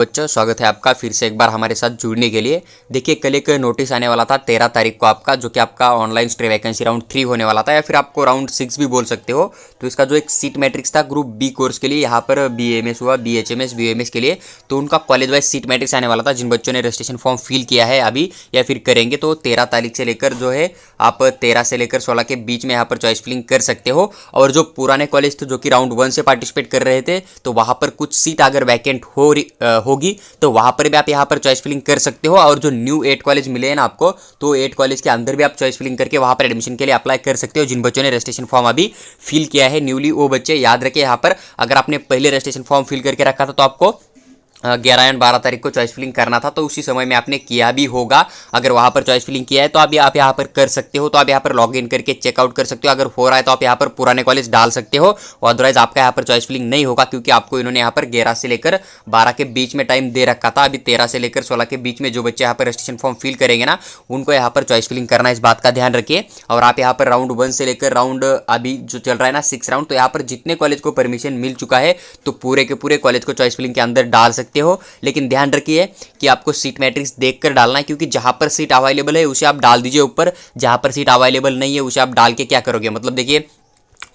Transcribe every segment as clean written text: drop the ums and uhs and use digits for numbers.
बच्चों, स्वागत है आपका फिर से एक बार हमारे साथ जुड़ने के लिए। देखिए, कल एक नोटिस आने वाला था 13 तारीख को आपका, जो कि आपका ऑनलाइन स्ट्रे वैकेंसी राउंड 3 होने वाला था, या फिर आपको राउंड 6 भी बोल सकते हो। तो इसका जो एक सीट मैट्रिक्स था ग्रुप बी कोर्स के लिए, यहाँ पर BAMS हुआ, BHMS, BUMS के लिए, तो उनका कॉलेज वाइज सीट मैट्रिक्स आने वाला था। जिन बच्चों ने रजिस्ट्रेशन फॉर्म फिल किया है अभी या फिर करेंगे, तो 13 तारीख से लेकर जो है आप 13 से लेकर 16 के बीच में यहाँ पर चॉइस फिलिंग कर सकते हो। और जो पुराने कॉलेज थे जो कि राउंड 1 से पार्टिसिपेट कर रहे थे, तो वहाँ पर कुछ सीट अगर वैकेंट होगी तो वहाँ पर भी आप यहाँ पर चॉइस फिलिंग कर सकते हो। और जो न्यू 8 कॉलेज मिले हैं ना आपको, तो 8 कॉलेज के अंदर भी आप चॉइस फिलिंग करके वहाँ पर एडमिशन के लिए अप्लाई कर सकते हो। जिन बच्चों ने रजिस्ट्रेशन फॉर्म अभी फिल किया है न्यूली, वो बच्चे याद रखें, यहाँ पर अगर आपने पहले रजिस्ट्रेशन फॉर्म फिल करके रखा था तो आपको 11 एंड 12 तारीख को चॉइस फिलिंग करना था, तो उसी समय में आपने किया भी होगा। अगर वहाँ पर चॉइस फिलिंग किया है तो अभी आप यहाँ पर कर सकते हो। तो आप यहाँ पर लॉग इन करके चेकआउट कर सकते हो। अगर हो रहा है तो आप यहाँ पर पुराने कॉलेज डाल सकते हो, और अदरवाइज आपका यहाँ पर चॉइस फिलिंग नहीं होगा, क्योंकि आपको इन्होंने यहाँ पर 11 से लेकर 12 के बीच में टाइम दे रखा था। अभी 13 से लेकर 16 के बीच में जो बच्चे यहाँ पर रजिस्ट्रेशन फॉर्म फिल करेंगे ना, उनको यहाँ पर चॉइस फिलिंग करना है, इस बात का ध्यान रखिए। और आप यहाँ पर राउंड 1 से लेकर राउंड अभी जो चल रहा है ना 6 राउंड, तो यहाँ पर जितने कॉलेज को परमिशन मिल चुका है तो पूरे के पूरे कॉलेज को चॉइस फिलिंग के अंदर डाल सकते हो। लेकिन ध्यान रखिए कि आपको सीट मैट्रिक्स देखकर डालना है, क्योंकि जहां पर सीट अवेलेबल है उसे आप डाल दीजिए ऊपर, जहां पर सीट अवेलेबल नहीं है उसे आप डाल के क्या करोगे। मतलब देखिए,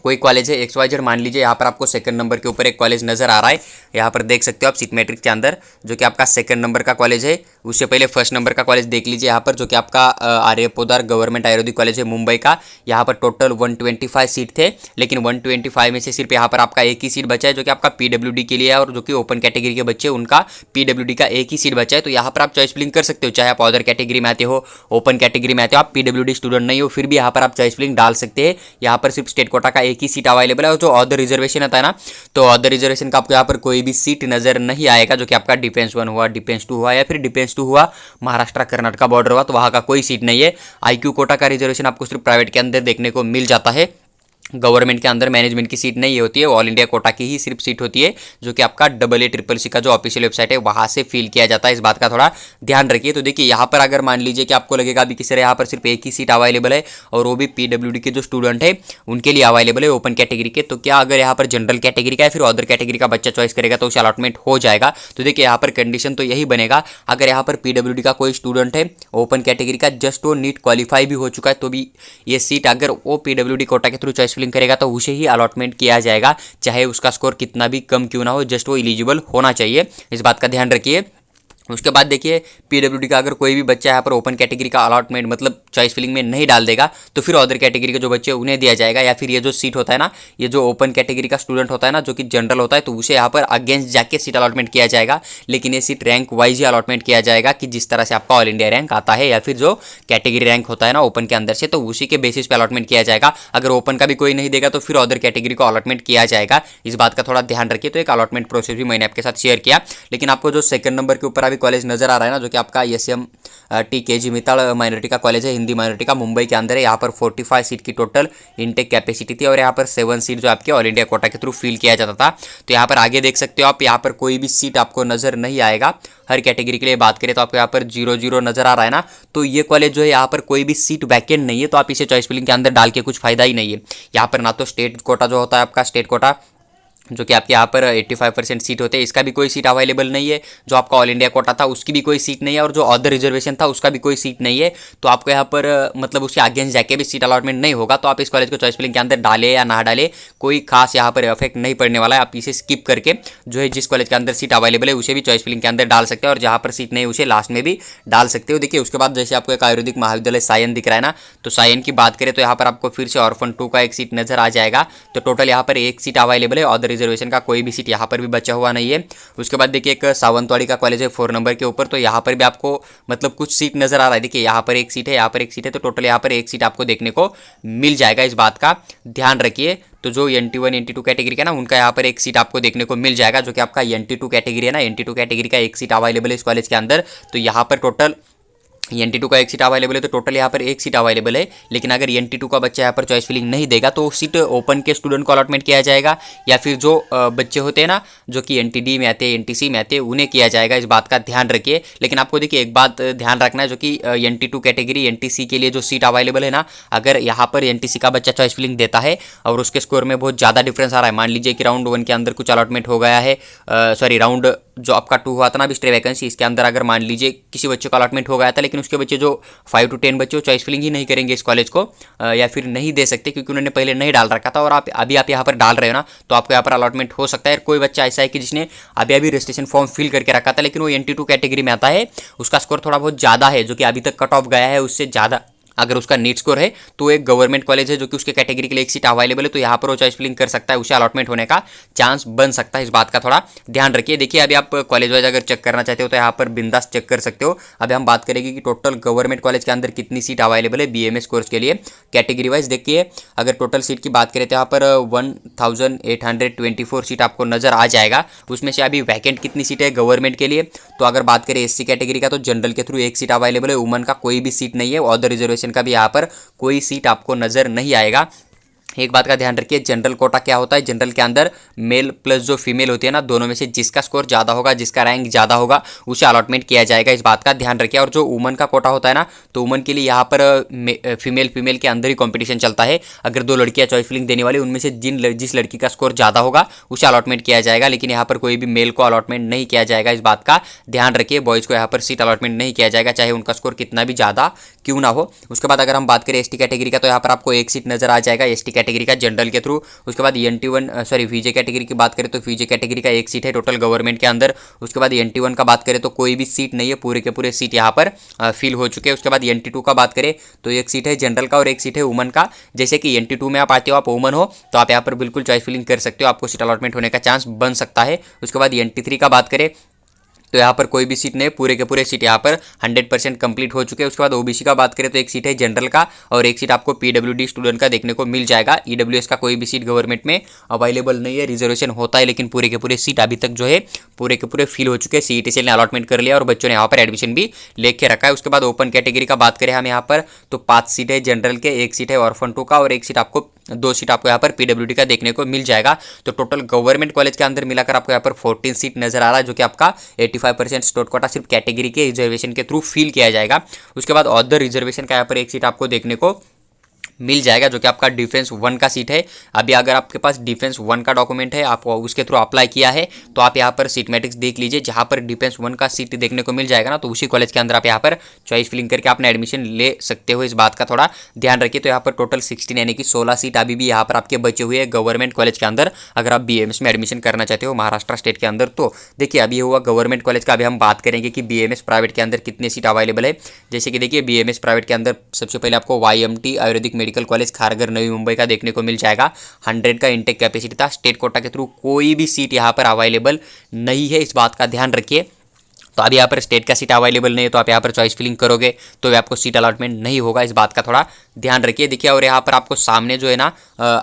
कोई कॉलेज है XYZ, मान लीजिए यहाँ पर आपको सेकंड नंबर के ऊपर एक कॉलेज नजर आ रहा है, यहाँ पर देख सकते हो आप सीट मैट्रिक्स के अंदर, जो कि आपका सेकंड नंबर का कॉलेज है। उससे पहले फर्स्ट नंबर का कॉलेज देख लीजिए यहाँ पर, जो कि आपका आर्य पोदार गवर्नमेंट आयुर्वेदिक कॉलेज है मुंबई का। यहाँ पर टोटल 125 सीट थे, लेकिन 125 में से सिर्फ यहाँ पर आपका एक ही सीट बचा है, जो कि आपका PWD के लिए है, और जो कि ओपन कैटेगरी के बच्चे उनका PWD का एक ही सीट बचा है। तो यहाँ पर आप चॉइस फिलिंग कर सकते हो, चाहे आप अदर कैटेगरी में आते हो, ओपन कैटेगरी में आते हो, आप PWD स्टूडेंट नहीं हो, फिर भी यहाँ पर आप चॉइस फिलिंग डाल सकते हैं। यहाँ पर सिर्फ स्टेट कोटा का एक ही सीट अवेलेबल है। जो अदर रिजर्वेशन आता है ना, तो अदर रिजर्वेशन का आपको यहाँ पर कोई भी सीट नजर नहीं आएगा, जो कि आपका डिफेंस 1 हुआ, डिफेंस 2 हुआ, या फिर डिफेंस 2 हुआ महाराष्ट्र कर्नाटक बॉर्डर हुआ, तो वहाँ का कोई सीट नहीं है। IQ कोटा का रिजर्वेशन आपको सिर्फ प्राइवेट के अंदर देखने को मिल जाता है, गवर्नमेंट के अंदर मैनेजमेंट की सीट नहीं होती है, ऑल इंडिया कोटा की ही सिर्फ सीट होती है, जो कि आपका AA CCC का जो ऑफिशियल वेबसाइट है वहाँ से फिल किया जाता है। इस बात का थोड़ा ध्यान रखिए। तो देखिए, यहाँ पर अगर मान लीजिए कि आपको लगेगा अभी किसी यहाँ पर सिर्फ एक ही सीट अवेलेबल है, और वो भी PWD के जो स्टूडेंट है उनके लिए अवेलेबल है, ओपन कैटेगरी के, तो क्या अगर यहाँ पर जनरल कैटेगरी का या फिर अदर कैटेगरी का बच्चा चॉइस करेगा तो उसे अलॉटमेंट हो जाएगा। तो देखिए, यहाँ पर कंडीशन तो यही बनेगा, अगर यहाँ पर PWD का कोई स्टूडेंट है ओपन कैटेगरी का, जस्ट वो नीट क्वालिफाई भी हो चुका है, तो भी ये सीट अगर वो PWD कोटा के थ्रू चॉइस फिलिंग करेगा तो उसे ही अलॉटमेंट किया जाएगा, चाहे उसका स्कोर कितना भी कम क्यों ना हो, जस्ट वो एलिजिबल होना चाहिए। इस बात का ध्यान रखिए। उसके बाद देखिए, PWD का अगर कोई भी बच्चा यहाँ पर ओपन कैटेगरी का अलॉटमेंट मतलब चॉइस फिलिंग में नहीं डाल देगा, तो फिर अदर कैटेगरी के जो बच्चे उन्हें दिया जाएगा, या फिर ये जो सीट होता है ना, ये जो ओपन कैटेगरी का स्टूडेंट होता है ना, जो कि जनरल होता है, तो उसे यहाँ पर अगेंस्ट जाके सीट अलॉटमेंट किया जाएगा। लेकिन ये सीट रैंक वाइज ही अलॉटमेंट किया जाएगा, कि जिस तरह से आपका ऑल इंडिया रैंक आता है या फिर जो कैटेगरी रैंक होता है ना ओपन के अंदर से, तो उसी के बेसिस पे अलॉटमेंट किया जाएगा। अगर ओपन का भी कोई नहीं देगा तो फिर अदर कैटेगरी को अलॉटमेंट किया जाएगा। इस बात का थोड़ा ध्यान रखिए। तो एक अलॉटमेंट प्रोसेस भी मैंने आपके साथ शेयर किया। लेकिन आपको जो सेकंड नंबर के ऊपर अभी कॉलेज नजर आ रहा है, जो कि आपका SMT KG मिताल माइनॉरिटी का कॉलेज है, हिंदी माइनॉरिटी का, मुंबई के अंदर है। यहाँ पर 45 सीट की टोटल इनटेक कैपेसिटी थी, और यहाँ पर 7 सीट जो आपके ऑल इंडिया कोटा के थ्रू फिल किया जाता था। तो यहाँ पर आगे देख सकते हो आप, यहाँ पर कोई भी सीट आपको नजर नहीं आएगा। हर कैटेगरी के लिए बात करें तो आपको यहाँ पर 0-0 नजर आ रहा है ना, तो ये कॉलेज जो है यहाँ पर कोई भी सीट वैकेंट नहीं है, तो आप इसे चॉइस फिलिंग के अंदर डाल के कुछ फायदा ही नहीं है। यहाँ पर ना तो स्टेट कोटा जो होता है आपका, स्टेट कोटा जो कि आपके यहाँ पर 85% सीट होते हैं, इसका भी कोई सीट अवेलेबल नहीं है। जो आपका ऑल इंडिया कोटा था उसकी भी कोई सीट नहीं है, और जो अदर रिजर्वेशन था उसका भी कोई सीट नहीं है। तो आपको यहाँ पर मतलब उसके अगेंस्ट जाके भी सीट अलॉटमेंट नहीं होगा। तो आप इस कॉलेज को चॉइस फिलिंग के अंदर डाले या ना डाले, कोई खास यहाँ पर इफेक्ट नहीं पड़ने वाला है। आप इसे स्किप करके जो है जिस कॉलेज के अंदर सीट अवेलेबल है उसे भी चॉइस फिलिंग के अंदर डाल सकते हो, और जहाँ पर सीट नहीं उसे लास्ट में भी डाल सकते हो। देखिए, उसके बाद जैसे आपको एक आयुर्वेदिक महाविद्यालय सायन दिख रहा है ना, तो सायन की बात करें तो यहाँ पर आपको फिर से ऑर्फन 2 का एक सीट नजर आ जाएगा। तो टोटल यहाँ पर एक सीट अवेलेबल है, अदर रिजर्वेशन का कोई भी सीट यहाँ पर भी बचा हुआ नहीं है। उसके बाद देखिए, एक सावंतवाड़ी का कॉलेज है 4 नंबर के ऊपर, तो यहाँ पर भी आपको मतलब कुछ सीट नजर आ रहा है। देखिए, यहाँ पर एक सीट है, यहाँ पर एक सीट है, तो टोटल यहाँ पर एक सीट आपको देखने को मिल जाएगा। इस बात का ध्यान रखिए। तो जो NT1 NT2 कैटेगरी का ना, उनका यहाँ पर एक सीट आपको देखने को मिल जाएगा, जो कि आपका NT2 कैटेगरी है ना, NT2 कैटेगरी का एक सीट अवेलेबल है इस कॉलेज के अंदर। तो यहाँ पर टोटल NT2 का एक सीट अवेलेबल है, तो टोटल यहाँ पर एक सीट अवेलेबल है। लेकिन अगर NT2 का बच्चा यहाँ पर चॉइस फिलिंग नहीं देगा तो सीट ओपन के स्टूडेंट को अलॉटमेंट किया जाएगा, या फिर जो बच्चे होते हैं ना जो कि NTD में आते हैं, NTC में आते हैं, उन्हें किया जाएगा। इस बात का ध्यान रखिए। लेकिन आपको देखिए एक बात ध्यान रखना है, जो कि NT2 कैटेगरी NTC के लिए जो सीट अवेलेबल है ना, अगर यहाँ पर NTC का बच्चा चॉइस फिलिंग देता है और उसके स्कोर में बहुत ज़्यादा डिफरेंस आ रहा है, मान लीजिए कि राउंड 1 के अंदर कुछ अलॉटमेंट हो गया है, सॉरी राउंड जो आपका 2 हुआ था ना अभी स्ट्रे वैकेंसी, इसके अंदर अगर मान लीजिए किसी बच्चे को अलॉटमेंट हो गया था, लेकिन उसके बच्चे जो 5 to 10 बच्चे चॉइस फिलिंग ही नहीं करेंगे इस कॉलेज को, या फिर नहीं दे सकते क्योंकि उन्होंने पहले नहीं डाल रखा था, और आप अभी यहाँ पर डाल रहे हो ना, तो आपको यहाँ पर अलॉटमेंट हो सकता है। कोई बच्चा ऐसा है कि जिसने अभी रजिस्ट्रेशन फॉर्म फिल करके रखा था, लेकिन वो NT2 कैटेगरी में आता है, उसका स्कोर थोड़ा बहुत ज़्यादा है, जो कि अभी तक कट ऑफ गया है, उससे ज़्यादा अगर उसका नीट स्कोर है तो एक गवर्नमेंट कॉलेज है जो कि उसके कैटेगरी के लिए एक सीट अवेलेबल है, तो यहाँ पर वो चॉइस फिलिंग कर सकता है, उसे अलॉटमेंट होने का चांस बन सकता है। इस बात का थोड़ा ध्यान रखिए। देखिए अभी आप कॉलेज वाइज अगर चेक करना चाहते हो तो यहाँ पर बिंदास चेक कर सकते हो। अभी हम बात करेंगे कि टोटल गवर्नमेंट कॉलेज के अंदर कितनी सीट अवेलेबल है BAMS कोर्स के लिए कैटेगरी वाइज। देखिए अगर टोटल सीट की बात करें तो यहाँ पर 1824 सीट आपको नजर आ जाएगा। उसमें से अभी वैकेंट कितनी सीट है गवर्नमेंट के लिए, तो अगर बात करें SC कैटेगरी का तो जनरल के थ्रू एक सीट अवेलेबल है, वुमन का कोई भी सीट नहीं है, अदर रिजर्वेशन का भी यहाँ पर कोई सीट आपको नजर नहीं आएगा। एक बात का ध्यान रखिए, जनरल कोटा क्या होता है, जनरल के अंदर मेल प्लस जो फीमेल होती है ना, दोनों में से जिसका स्कोर ज़्यादा होगा, जिसका रैंक ज़्यादा होगा, उसे अलॉटमेंट किया जाएगा। इस बात का ध्यान रखिए। और जो वुमन का कोटा होता है ना, तो वुमन के लिए यहाँ पर फीमेल के अंदर ही कंपटीशन चलता है। अगर 2 लड़कियाँ चॉइस फिलिंग देने वाली, उनमें से जिस लड़की का स्कोर ज़्यादा होगा उसे अलॉटमेंट किया जाएगा, लेकिन यहाँ पर कोई भी मेल को अलॉटमेंट नहीं किया जाएगा। इस बात का ध्यान रखिए, बॉयज़ को यहाँ पर सीट अलॉटमेंट नहीं किया जाएगा, चाहे उनका स्कोर कितना भी ज़्यादा क्यों ना हो। उसके बाद अगर हम बात करें ST कैटेगरी का, तो यहाँ पर आपको एक सीट नजर आ जाएगा ST कैटेगरी का जनरल के थ्रू। उसके बाद VJ कैटेगरी की बात करें तो VJ कैटेगरी का एक सीट है टोटल गवर्नमेंट के अंदर। उसके बाद NT1 का बात करें तो कोई भी सीट नहीं है, पूरे के पूरे सीट यहाँ पर फिल हो चुके हैं। उसके बाद NT2 का बात करें तो एक सीट है जनरल का और एक सीट है वुमन का। जैसे कि NT2 में आप आते हो, आप वुमन हो, तो आप यहाँ पर बिल्कुल चॉइस फिलिंग कर सकते हो, आपको सीट अलॉटमेंट होने का चांस बन सकता है। उसके बाद NT3 का बात करें तो यहाँ पर कोई भी सीट नहीं, पूरे के पूरे सीट यहाँ पर 100% कंप्लीट हो चुके हैं। उसके बाद OBC का बात करें तो एक सीट है जनरल का और एक सीट आपको PWD स्टूडेंट का देखने को मिल जाएगा। EWS का कोई भी सीट गवर्नमेंट में अवेलेबल नहीं है, रिजर्वेशन होता है, लेकिन पूरे के पूरे सीट अभी तक जो है पूरे के पूरे फिल हो चुके हैं। CET ने अलॉटमेंट कर लिया और बच्चों ने यहाँ पर एडमिशन भी लेके रखा है। उसके बाद ओपन कैटेगरी का बात करें हम यहाँ पर तो 5 सीट है जनरल के, एक सीट है ऑर्फन 2 का और एक सीट आपको 2 सीट आपको यहाँ पर PWD का देखने को मिल जाएगा। तो टोटल गवर्नमेंट कॉलेज के अंदर मिलाकर आपको यहाँ पर 14 सीट नजर आ रहा है, जो कि आपका 85% स्टेट कोटा सिर्फ कैटेगरी के रिजर्वेशन के थ्रू फिल किया जाएगा। उसके बाद अदर रिजर्वेशन का यहाँ पर एक सीट आपको देखने को मिल जाएगा, जो कि आपका डिफेंस 1 का सीट है। अभी अगर आपके पास डिफेंस 1 का डॉक्यूमेंट है, आप उसके थ्रू अप्लाई किया है, तो आप यहाँ पर सीट मैट्रिक्स देख लीजिए, जहाँ पर डिफेंस 1 का सीट देखने को मिल जाएगा ना, तो उसी कॉलेज के अंदर आप यहाँ पर चॉइस फिलिंग करके अपना एडमिशन ले सकते हो। इस बात का थोड़ा ध्यान रखिए। तो यहाँ पर टोटल 16 यानी कि 16 सीट अभी भी यहाँ पर आपके बचे हुए हैं गवर्नमेंट कॉलेज के अंदर, अगर आप BAMS में एडमिशन करना चाहते हो महाराष्ट्र स्टेट के अंदर। तो देखिए अभी हुआ गवर्नमेंट कॉलेज का, अभी हम बात करेंगे कि BAMS प्राइवेट के अंदर कितने सीट अवेलेबल है। जैसे कि देखिए BAMS प्राइवेट के अंदर सबसे पहले आपको YMT Ayurvedic medical college Kharghar Navi Mumbai का देखने को मिल जाएगा। 100 का इंटेक कैपेसिटी था, स्टेट कोटा के थ्रू कोई भी सीट यहाँ पर अवेलेबल नहीं है, इस बात का ध्यान रखिए। तो अभी यहाँ पर स्टेट का सीट अवेलेबल नहीं है, तो आप यहाँ पर चॉइस फिलिंग करोगे तो भी आपको सीट अलॉटमेंट नहीं होगा, इस बात का थोड़ा ध्यान रखिए। देखिए और यहाँ पर आपको सामने जो है ना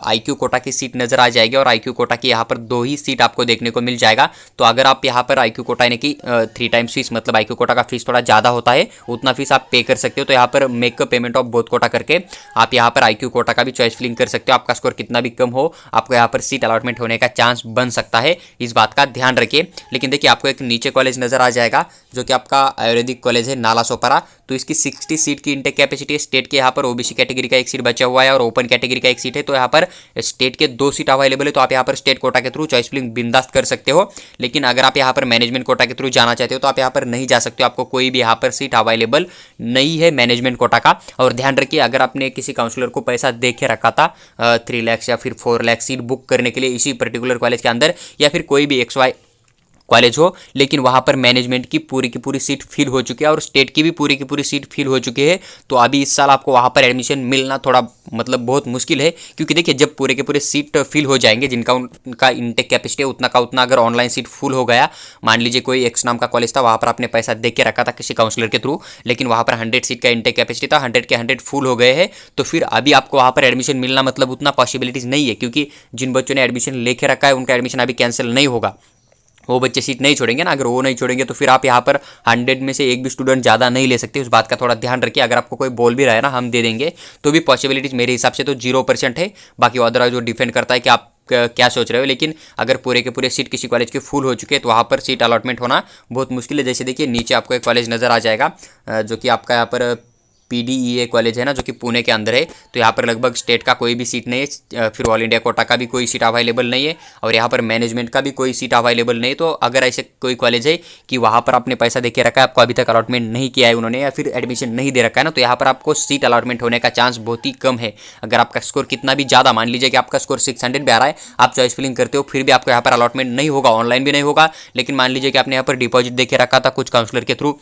IQ कोटा की सीट नजर आ जाएगी और IQ कोटा की यहाँ पर 2 ही सीट आपको देखने को मिल जाएगा। तो अगर आप यहाँ पर IQ कोटा यानी कि 3 टाइम्स फीस, मतलब IQ कोटा का फीस थोड़ा ज़्यादा होता है, उतना फीस आप पे कर सकते हो। तो यहाँ पर make payment of both quota करके आप यहाँ पर IQ कोटा का भी चॉइस फिलिंग कर सकते हो। आपका स्कोर कितना भी कम हो, आपको यहाँ पर सीट अलॉटमेंट होने का चांस बन सकता है, इस बात का ध्यान रखिए। लेकिन देखिए आपको एक नीचे कॉलेज नजर आ जाएगा, जो कि आपका आयुर्वेदिक कॉलेज है नालासोपारा। तो इसकी 60 सीट की इंटेक कैपेसिटी है। स्टेट के यहाँ पर OBC कैटेगरी का एक सीट बचा हुआ है और ओपन कैटेगरी का एक सीट है। तो यहाँ पर स्टेट के 2 सीट अवेलेबल है, तो आप यहाँ पर स्टेट कोटा के थ्रू चॉइस फिलिंग बिंदास्त कर सकते हो। लेकिन अगर आप यहाँ पर मैनेजमेंट कोटा के थ्रू जाना चाहते हो तो आप यहाँ पर नहीं जा सकते हो, आपको कोई भी यहाँ पर सीट अवेलेबल नहीं है मैनेजमेंट कोटा का। और ध्यान रखिए, अगर आपने किसी काउंसलर को पैसा दे के रखा था 3 लाख या फिर 4 लाख सीट बुक करने के लिए इसी पर्टिकुलर कॉलेज के अंदर, या फिर कोई भी XY कॉलेज हो, लेकिन वहाँ पर मैनेजमेंट की पूरी सीट फिल हो चुकी है और स्टेट की भी पूरी की पूरी सीट फिल हो चुकी है, तो अभी इस साल आपको वहाँ पर एडमिशन मिलना थोड़ा मतलब बहुत मुश्किल है। क्योंकि देखिए जब पूरे के पूरे सीट फिल हो जाएंगे, जिनका उनका इंटेक कैपेसिटी है उतना का उतना, अगर ऑनलाइन सीट फुल हो गया, मान लीजिए कोई X नाम का कॉलेज था, वहाँ पर आपने पैसा दे के रखा था किसी काउंसलर के थ्रू, लेकिन वहाँ पर 100 सीट का इंटेक कैपेसिटी था, 100 के 100 फुल हो गए हैं, तो फिर अभी आपको वहाँ पर एडमिशन मिलना मतलब उतना पॉसिबिलिटीज़ नहीं है। क्योंकि जिन बच्चों ने एडमिशन लेके रखा है उनका एडमिशन अभी कैंसिल नहीं होगा, वो बच्चे सीट नहीं छोड़ेंगे ना। अगर वो नहीं छोड़ेंगे तो फिर आप यहाँ पर 100 में से एक भी स्टूडेंट ज़्यादा नहीं ले सकते, उस बात का थोड़ा ध्यान रखिए। अगर आपको कोई बोल भी रहा है ना हम दे देंगे, तो भी पॉसिबिलिटीज़ मेरे हिसाब से तो 0% है। बाकी अदरवाइज वो डिपेंड करता है कि आप क्या सोच रहे हो। लेकिन अगर पूरे के पूरे सीट किसी कॉलेज के फुल हो चुके हैं तो वहाँ पर सीट अलॉटमेंट होना बहुत मुश्किल है। जैसे देखिए नीचे आपको एक कॉलेज नज़र आ जाएगा, जो कि आपका यहाँ पर PDEA कॉलेज है ना, जो कि पुणे के अंदर है। तो यहाँ पर लगभग स्टेट का कोई भी सीट नहीं है, फिर ऑल इंडिया कोटा का भी कोई सीट अवेलेबल नहीं है, और यहाँ पर मैनेजमेंट का भी कोई सीट अवेलेबल नहीं है। तो अगर ऐसे कोई कॉलेज है कि वहाँ पर आपने पैसा दे के रखा है, आपको अभी तक अलॉटमेंट नहीं किया है उन्होंने, या फिर एडमिशन नहीं दे रखा है ना, तो यहाँ पर आपको सीट अलॉटमेंट होने का चांस बहुत ही कम है। अगर आपका स्कोर कितना भी ज़्यादा, मान लीजिए कि आपका स्कोर 600 भी आ रहा है, आप चॉइस फिलिंग करते हो, फिर भी आपको यहाँ पर अलॉटमेंट नहीं होगा, ऑनलाइन भी नहीं होगा। लेकिन मान लीजिए कि आपने यहाँ पर डिपॉजिट दे के रखा था कुछ काउंसलर के थ्रू,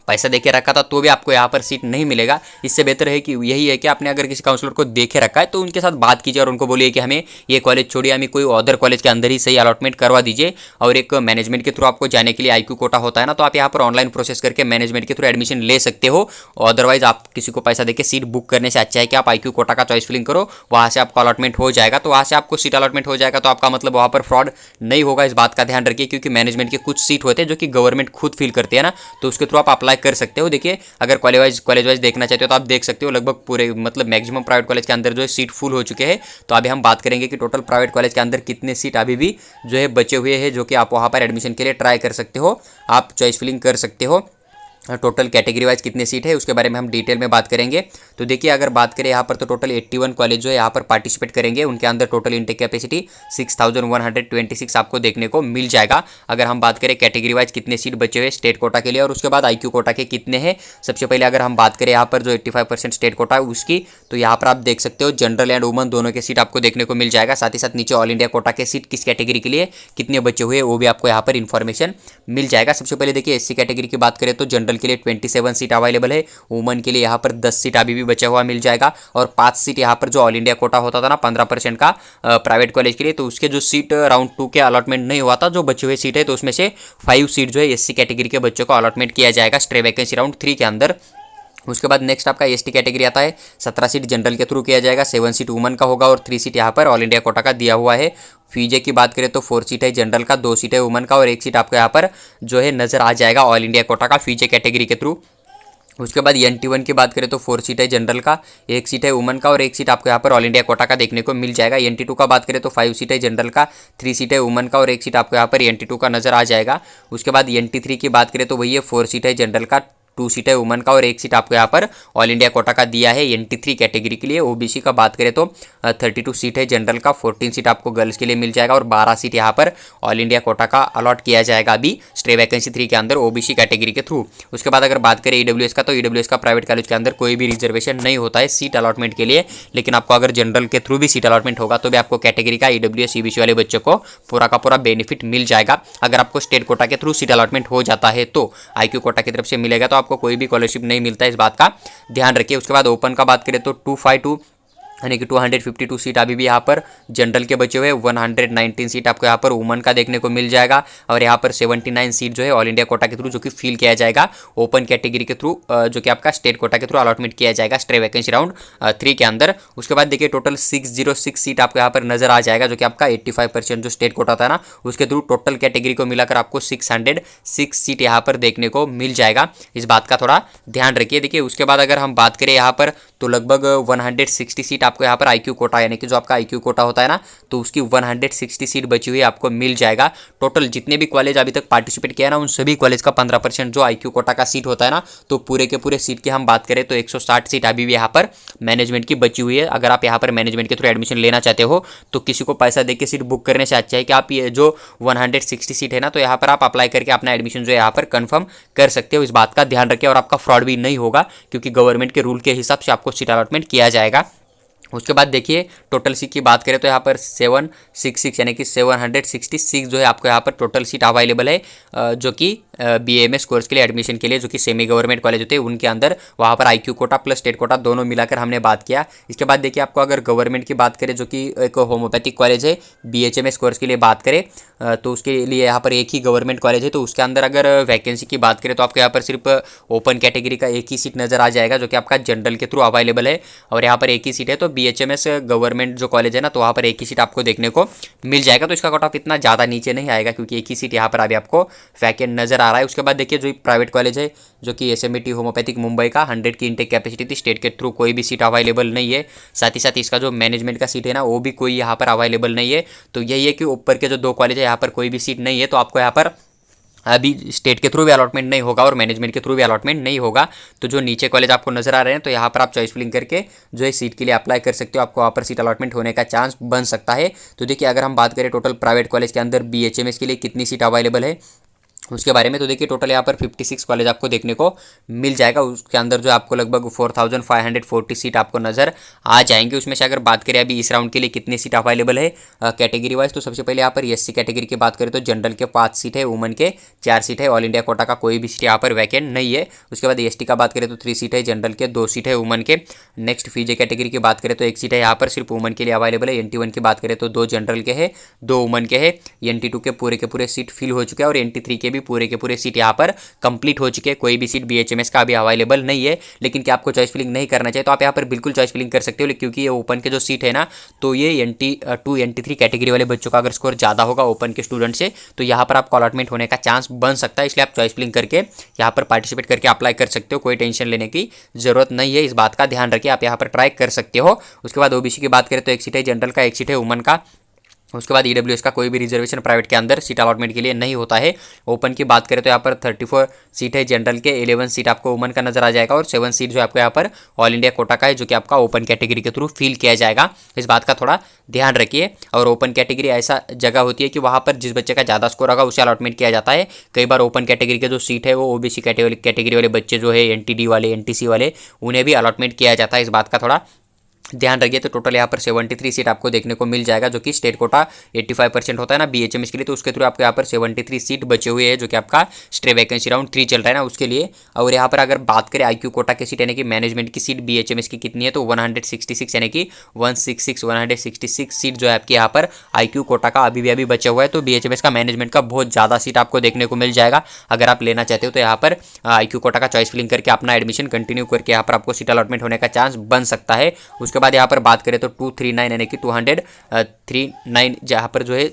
पैसा देके रखा था, तो भी आपको यहाँ पर सीट नहीं मिलेगा। इससे बेहतर है कि यही है कि आपने अगर किसी काउंसलर को देखे रखा है तो उनके साथ बात कीजिए और उनको बोलिए कि हमें ये कॉलेज छोड़िए, हमें कोई अदर कॉलेज के अंदर ही सही अलॉटमेंट करवा दीजिए। और एक मैनेजमेंट के थ्रू आपको जाने के लिए IQ कोटा होता है ना, तो आप यहाँ पर ऑनलाइन प्रोसेस करके मैनेजमेंट के थ्रू एडमिशन ले सकते हो। अदरवाइज आप किसी को पैसा देकर सीट बुक करने से अच्छा है कि आप IQ कोटा का चॉइस फिलिंग करो, वहाँ से आपको अलॉटमेंट हो जाएगा। तो वहाँ से आपको सीट अलॉटमेंट हो जाएगा, तो आपका मतलब वहाँ पर फ्रॉड नहीं होगा। इस बात का ध्यान रखिए, क्योंकि मैनेजमेंट के कुछ सीट होते हैं जो कि गवर्नमेंट खुद फिल करती है ना, तो उसके थ्रू आप अप्लाई कर सकते हो। देखिए अगर कॉलेज वाइज देखना चाहते हो तो आप देख सकते हो, लगभग पूरे मतलब मैक्सिमम प्राइवेट कॉलेज के अंदर जो है सीट फुल हो चुके हैं। तो अभी हम बात करेंगे कि टोटल प्राइवेट कॉलेज के अंदर कितने सीट अभी भी जो है बचे हुए हैं, जो कि आप वहाँ पर एडमिशन के लिए ट्राई कर सकते हो, आप चॉइस फिलिंग कर सकते हो। टोटल कैटेगरी वाइज कितने सीट है उसके बारे में हम डिटेल में बात करेंगे। तो देखिए अगर बात करें यहाँ पर, तो टोटल 81 कॉलेज जो है यहाँ पर पार्टिसिपेट करेंगे, उनके अंदर टोटल इंटेक कैपेसिटी 6126 आपको देखने को मिल जाएगा। अगर हम बात करें कैटेगरी वाइज कितने सीट बचे हुए स्टेट कोटा के लिए, और उसके बाद IQ कोटा के कितने हैं, सबसे पहले अगर हम बात करें यहाँ पर जो 85% स्टेट कोटा है उसकी, तो यहाँ पर आप देख सकते हो जनरल एंड वुमन दोनों के सीट आपको देखने को मिल जाएगा। साथ ही साथ नीचे ऑल इंडिया कोटा के सीट किस कैटेगरी के लिए कितने बचे हुए वो भी आपको यहाँ पर इन्फॉर्मेशन मिल जाएगा। सबसे पहले देखिए SC कैटेगरी की बात करें तो जनरल के लिए 27 सीट अवेलेबल है, वुमन के लिए यहाँ पर 10 सीट अभी भी बचा हुआ मिल जाएगा, और 5 सीट यहाँ पर जो ऑल इंडिया कोटा होता था ना 15% का प्राइवेट कॉलेज के लिए, तो उसके जो सीट राउंड 2 के अलॉटमेंट नहीं हुआ था, जो बची हुई सीट है, तो उसमें से 5 सीट जो है SC कैटेगरी के बच्चों को अलॉटमेंट किया जाएगा स्ट्रे वैकेंसी राउंड 3 के अंदर। उसके बाद नेक्स्ट आपका ST कैटेगरी आता है, 17 सीट जनरल के थ्रू किया जाएगा, 7 सीट वुमन का होगा, और 3 सीट यहाँ पर ऑल इंडिया कोटा का दिया हुआ है। फीजे की बात करें तो 4 सीट है जनरल का, 2 सीट है वुमन का, और 1 सीट आपको यहाँ पर जो है नजर आ जाएगा ऑल इंडिया कोटा का फीजे कैटेगरी के थ्रू। उसके बाद NT1 की बात करें तो 4 सीट है जनरल का, 1 सीट है वुमन का, और 1 सीट आपको यहाँ पर ऑल इंडिया कोटा का देखने को मिल जाएगा। NT2 का बात करें तो 5 सीट है जनरल का, 3 सीट है वुमन का, और 1 सीट आपको यहाँ पर NT2 का नजर आ जाएगा। उसके बाद NT3 की बात करें तो वही है 4 सीट है जनरल का, 2 सीट है वुमन का, और 1 सीट आपको यहाँ पर ऑल इंडिया कोटा का दिया है NT3 कैटेगरी के लिए। OBC का बात करें तो 32 सीट है जनरल का, 14 सीट आपको गर्ल्स के लिए मिल जाएगा, और 12 सीट यहाँ पर ऑल इंडिया कोटा का अलॉट किया जाएगा अभी स्ट्रे वैकेंसी 3 के अंदर OBC कैटेगरी के थ्रू। उसके बाद अगर बात करें EWS का, तो EWS का प्राइवेट कॉलेज के अंदर कोई भी रिजर्वेशन नहीं होता है सीट अलॉटमेंट के लिए, लेकिन आपको अगर जनरल के थ्रू भी सीट अलॉटमेंट होगा तो भी आपको कैटेगरी का EWS EBC वाले बच्चों को पूरा का पूरा बेनिफिट मिल जाएगा। अगर आपको स्टेट कोटा के थ्रू सीट अलॉटमेंट हो जाता है तो IQ कोटा की तरफ से मिलेगा, तो आपको कोई भी स्कॉलरशिप नहीं मिलता है, इस बात का ध्यान रखिए। उसके बाद ओपन का बात करें तो 252 यानी कि 252 सीट अभी भी यहाँ पर जनरल के बचे हुए, 119 सीट आपको यहाँ पर वुमन का देखने को मिल जाएगा, और यहाँ पर 79 सीट जो है ऑल इंडिया कोटा के थ्रू जो कि फिल किया जाएगा ओपन कैटेगरी के थ्रू, जो कि आपका स्टेट कोटा के थ्रू अलॉटमेंट किया जाएगा स्ट्रे वैकेंसी राउंड 3 के अंदर। उसके बाद देखिए टोटल 606 सीट आपको यहाँ पर नजर आ जाएगा, जो कि आपका 85% जो स्टेट कोटा था ना उसके थ्रू टोटल कैटेगरी को मिलाकर आपको 606 सीट यहाँ पर देखने को मिल जाएगा, इस बात का थोड़ा ध्यान रखिए। देखिए उसके बाद अगर हम बात करें यहाँ पर तो लगभग 160 सीट आपको यहाँ पर IQ कोटा यानी कि जो आपका IQ कोटा होता है ना, तो उसकी 160 सीट बची हुई आपको मिल जाएगा। टोटल जितने भी कॉलेज अभी तक पार्टिसिपेट किया ना उन सभी कॉलेज का 15% जो IQ कोटा का सीट होता है ना, तो पूरे के पूरे सीट की हम बात करें तो 160 सीट अभी भी यहाँ पर मैनेजमेंट की बची हुई है। अगर आप यहाँ पर मैनेजमेंट के थ्रू एडमिशन लेना चाहते हो तो किसी को पैसा देकर सीट बुक करने से अच्छा है कि आप ये जो 160 सीट है ना, तो यहाँ पर आप अप्लाई करके अपना एडमिशन जो है यहाँ पर कन्फर्म कर सकते हो, इस बात का ध्यान रखिए। और आपका फ्रॉड भी नहीं होगा क्योंकि गवर्नमेंट के रूल के हिसाब से आपको सीट अलॉटमेंट किया जाएगा। उसके बाद देखिए टोटल सीट की बात करें तो यहाँ पर 766 यानी कि 766 जो है आपको यहाँ पर टोटल सीट अवेलेबल है, जो कि BAMS कोर्स के लिए एडमिशन के लिए जो कि सेमी गवर्नमेंट कॉलेज होते हैं उनके अंदर वहाँ पर IQ quota plus state quota दोनों मिलाकर हमने बात किया। इसके बाद देखिए आपको अगर गवर्नमेंट की बात करें जो कि एक होम्योपैथिक कॉलेज है BHMS कोर्स के लिए बात करें तो उसके लिए यहाँ पर एक ही गवर्नमेंट कॉलेज है, तो उसके अंदर अगर वैकेंसी की बात करें तो आपको यहाँ पर सिर्फ ओपन कैटेगरी का एक ही सीट नज़र आ जाएगा जो कि आपका जनरल के थ्रू अवेलेबल है, और यहाँ पर एक ही सीट है। तो BHMS गवर्नमेंट जो कॉलेज है ना, तो वहाँ पर एक ही सीट आपको देखने को मिल जाएगा, तो इसका कट ऑफ इतना ज़्यादा नीचे नहीं आएगा क्योंकि एक ही सीट यहाँ पर अभी आपको वैकेंट नज़र आ रहा है। उसके बाद देखिए जो प्राइवेट कॉलेज है जो कि SMET होम्योपैथिक मुंबई का 100 की इंटेक कैपेसिटी थी, स्टेट के थ्रू कोई भी सीट अवेलेबल नहीं है। साथ ही साथ इसका जो मैनेजमेंट का सीट है ना वो भी कोई यहाँ पर अवेलेबल नहीं है। तो यही है कि ऊपर के जो 2 कॉलेज है यहाँ पर कोई भी सीट नहीं है, तो आपको यहाँ पर अभी स्टेट के थ्रू भी अलॉटमेंट नहीं होगा और मैनेजमेंट के थ्रू भी अलॉटमेंट नहीं होगा। तो जो नीचे कॉलेज आपको नजर आ रहे हैं, तो यहाँ पर आप चॉइस फिलिंग करके जो है सीट के लिए अप्लाई कर सकते हो, आपको वहाँ पर सीट अलॉटमेंट होने का चांस बन सकता है। तो देखिए, अगर हम बात करें टोटल प्राइवेट कॉलेज के अंदर BHMS के लिए कितनी सीट अवेलेबल है उसके बारे में, तो देखिए टोटल यहाँ पर 56 कॉलेज आपको देखने को मिल जाएगा। उसके अंदर जो आपको लगभग 4540 सीट आपको नज़र आ जाएंगे। उसमें से अगर बात करें अभी इस राउंड के लिए कितनी सीट अवेलेबल है कैटेगरी वाइज, तो सबसे पहले यहाँ पर SC कैटेगरी की बात करें तो जनरल के 5 सीट है, वुमन के 4 सीट है, ऑल इंडिया कोटा का कोई भी सीट यहाँ पर वैकेंट नहीं है। उसके बाद ST का बात करें तो 3 सीट है, जनरल के 2 सीट है, वुमन के। नेक्स्ट FIJ कैटेगरी की बात करें तो 1 सीट है यहाँ पर सिर्फ वुमन के लिए अवेलेबल है। NT1 की बात करें तो 2 जनरल के है, 2 वुमन के है। NT2 के पूरे सीट फिल हो चुके हैं और NT3 के भी पूरे सीट यहाँ पर कंप्लीट हो चुके हैं। कोई भी सीट BHMS का अभी अवेलेबल नहीं है। लेकिन क्या आपको चॉइस फिलिंग नहीं करना चाहिए तो आप यहाँ पर बिल्कुल चॉइस फिलिंग कर सकते हो, क्योंकि ये ओपन के जो सीट है ना, तो ये NT2 NT3 कैटेगरी वाले बच्चों का अगर स्कोर ज़्यादा होगा ओपन के स्टूडेंट से, तो यहाँ पर आपको अलॉटमेंट होने का चांस बन सकता है। इसलिए आप चॉइस फिलिंग करके यहाँ पर पार्टिसिपेट करके अप्लाई कर सकते हो, कोई टेंशन लेने की जरूरत नहीं है। इस बात का ध्यान रखिए, आप यहाँ पर ट्राई कर सकते हो। उसके बाद OBC की बात करें तो 1 सीट है जनरल का, 1 सीट है वुमन का। उसके बाद EWS का कोई भी रिजर्वेशन प्राइवेट के अंदर सीट अलॉटमेंट के लिए नहीं होता है। ओपन की बात करें तो यहाँ पर 34 सीट है जनरल के, 11 सीट आपको वुमन का नजर आ जाएगा और 7 सीट जो आपको यहाँ पर ऑल इंडिया कोटा का है, जो कि आपका ओपन कैटेगरी के थ्रू फिल किया जाएगा। इस बात का थोड़ा ध्यान रखिए। और ओपन कैटेगरी ऐसा जगह होती है कि वहाँ पर जिस बच्चे का ज़्यादा स्कोर होगा उसे अलॉटमेंट किया जाता है। कई बार ओपन कैटेगरी के जो सीट है वो OBC कैटेगरी वाले बच्चे जो है, NTD वाले, NTC वाले, उन्हें भी अलॉटमेंट किया जाता है। इस बात का थोड़ा ध्यान रखिए। तो टोटल यहाँ पर 73 सीट आपको देखने को मिल जाएगा, जो कि स्टेट कोटा 85% होता है ना BHMS के लिए, तो उसके थ्रू आपको यहाँ पर 73 सीट बचे हुए हैं, जो कि आपका स्ट्रे वैकेंसी राउंड 3 चल रहा है ना उसके लिए। और यहाँ पर अगर बात करें IQ कोटा की सीट यानी कि मैनेजमेंट की सीट BHMS की कितनी है, तो 166 यानी कि 166 सीट जो है आपकी यहाँ पर IQ कोटा का अभी बचा हुआ है। तो BHMS का मैनेजमेंट का बहुत ज़्यादा सीट आपको देखने को मिल जाएगा। अगर आप लेना चाहते हो तो यहाँ पर IQ कोटा का चॉइस फिलिंग करके अपना एडमिशन कंटिन्यू करके यहाँ पर आपको सीट अलॉटमेंट होने का चांस बन सकता है। उसके बाद यहाँ पर बात करें तो 239 यानी कि 239 जहाँ पर जो है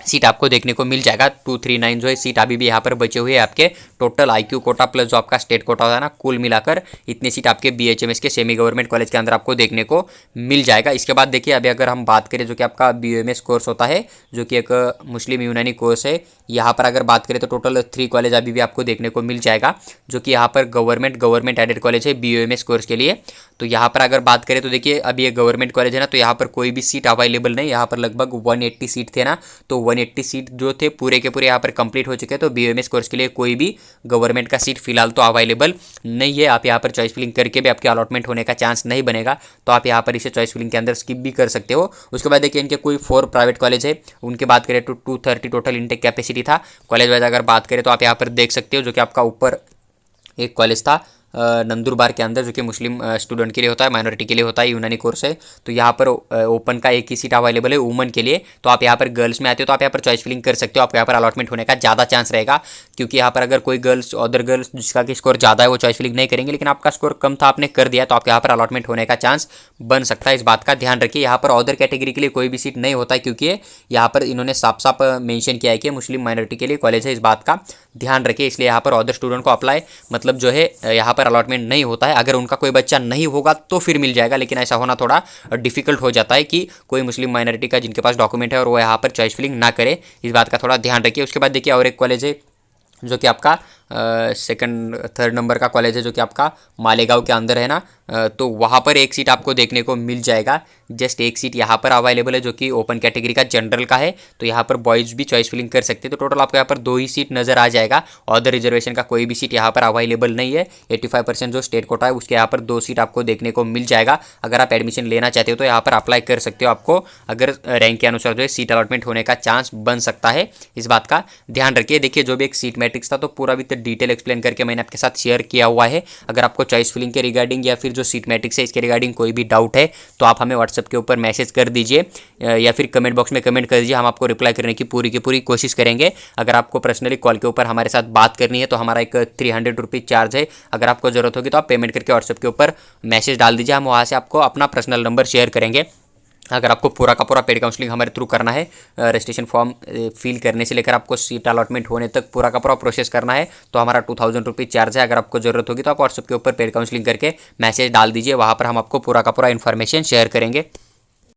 सीट आपको देखने को मिल जाएगा। 239 जो है सीट अभी भी यहाँ पर बचे हुए हैं आपके टोटल IQ कोटा प्लस जो आपका स्टेट कोटा होता है ना, कुल मिलाकर इतनी सीट आपके BHMS के सेमी गवर्नमेंट कॉलेज के अंदर आपको देखने को मिल जाएगा। इसके बाद देखिए, अभी अगर हम बात करें जो कि आपका BOMS कोर्स होता है, जो कि एक मुस्लिम यूनानी कोर्स है, यहाँ पर अगर बात करें तो टोटल 3 कॉलेज अभी भी आपको देखने को मिल जाएगा, जो कि यहाँ पर गवर्नमेंट एडेड कॉलेज है BOMS कोर्स के लिए। तो यहाँ पर अगर बात करें तो देखिए, अभी ये गवर्नमेंट कॉलेज है ना, तो यहाँ पर कोई भी सीट अवेलेबल नहीं। यहाँ पर लगभग 180 सीट थे ना, तो 180 सीट जो थे पूरे के पूरे यहाँ पर कंप्लीट हो चुके हैं। तो BOMS कोर्स के लिए कोई भी गवर्नमेंट का सीट फिलहाल तो अवेलेबल नहीं है। आप यहाँ पर चॉइस फिलिंग करके भी आपके अलॉटमेंट होने का चांस नहीं बनेगा, तो आप यहाँ पर इसे चॉइस फिलिंग के अंदर स्किप भी कर सकते हो। उसके बाद देखिए, इनके कोई 4 प्राइवेट कॉलेज है, उनकी बात करें तो 230 टोटल इनटेक कैपेसिटी था। कॉलेज वाइज अगर बात करें तो आप यहाँ पर देख सकते हो, जो कि आपका ऊपर एक कॉलेज था नंदुरबार के अंदर, जो कि मुस्लिम स्टूडेंट के लिए होता है, माइनॉरिटी के लिए होता है, यूनानी कोर्स है। तो यहाँ पर ओपन का एक ही सीट अवेलेबल है वुमन के लिए। तो आप यहाँ पर गर्ल्स में आते हो तो आप यहाँ पर चॉइस फिलिंग कर सकते हो, आपको यहाँ पर अलॉटमेंट होने का ज़्यादा चांस रहेगा। क्योंकि यहाँ पर अगर कोई गर्ल्स अदर गर्ल्स जिसका कि स्कोर ज़्यादा है वो चॉइस फिलिंग नहीं करेंगे, लेकिन आपका स्कोर कम था, आपने कर दिया, तो आपके यहाँ पर अलॉटमेंट होने का चांस बन सकता है। इस बात का ध्यान रखिए। यहाँ पर अदर कैटेगरी के लिए कोई भी सीट नहीं होता है, क्योंकि यहाँ पर इन्होंने साफ साफ मेंशन किया है कि मुस्लिम माइनॉरिटी के लिए कॉलेज है। इस बात का ध्यान रखिए। इसलिए यहाँ पर अदर स्टूडेंट को अप्लाई मतलब जो है यहाँ पर अलॉटमेंट नहीं होता है। अगर उनका कोई बच्चा नहीं होगा तो फिर मिल जाएगा, लेकिन ऐसा होना थोड़ा डिफिकल्ट हो जाता है कि कोई मुस्लिम माइनॉरिटी का जिनके पास डॉक्यूमेंट है और वो यहाँ पर चॉइस फिलिंग ना करे। इस बात का थोड़ा ध्यान रखिए। उसके बाद देखिए, और एक कॉलेज है जो कि आपका 3rd नंबर का कॉलेज है, जो कि आपका मालेगांव के अंदर है ना, तो वहाँ पर एक सीट आपको देखने को मिल जाएगा। जस्ट एक सीट यहाँ पर अवेलेबल है, जो कि ओपन कैटेगरी का जनरल का है। तो यहाँ पर बॉयज़ भी चॉइस फिलिंग कर सकते हैं। तो टोटल आपको यहाँ पर 2 ही सीट नज़र आ जाएगा। अदर रिजर्वेशन का कोई भी सीट यहाँ पर अवेलेबल नहीं है। 85% जो स्टेट कोटा है उसके यहाँ पर 2 सीट आपको देखने को मिल जाएगा। अगर आप एडमिशन लेना चाहते हो तो यहाँ पर अप्लाई कर सकते हो। आपको अगर रैंक के अनुसार जो है सीट अलॉटमेंट होने का चांस बन सकता है। इस बात का ध्यान रखिए। देखिए, जो भी एक सीट मैट्रिक्स था तो पूरा भी डिटेल एक्सप्लेन करके मैंने आपके साथ शेयर किया हुआ है। अगर आपको चॉइस फिलिंग के रिगार्डिंग या फिर जो सीट मैट्रिक्स है इसके रिगार्डिंग कोई भी डाउट है तो आप हमें व्हाट्सएप के ऊपर मैसेज कर दीजिए या फिर कमेंट बॉक्स में कमेंट कर दीजिए। हम आपको रिप्लाई करने की पूरी कोशिश करेंगे। अगर आपको पर्सनली कॉल के ऊपर हमारे साथ बात करनी है तो हमारा एक 300 रुपीज़ चार्ज है। अगर आपको ज़रूरत होगी तो आप पेमेंट करके व्हाट्सएप के ऊपर मैसेज डाल दीजिए। हम वहाँ से आपको अपना पर्सनल नंबर शेयर करेंगे। अगर आपको पूरा का पूरा पेड काउंसलिंग हमारे थ्रू करना है, रजिस्ट्रेशन फॉर्म फिल करने से लेकर आपको सीट अलॉटमेंट होने तक पूरा का पूरा प्रोसेस करना है, तो हमारा 2000 रुपीज़ चार्ज है। अगर आपको ज़रूरत होगी तो आप व्हाट्सएप के ऊपर पेड काउंसलिंग करके मैसेज डाल दीजिए। वहाँ पर हम आपको पूरा का पूरा इन्फॉर्मेशन शेयर करेंगे।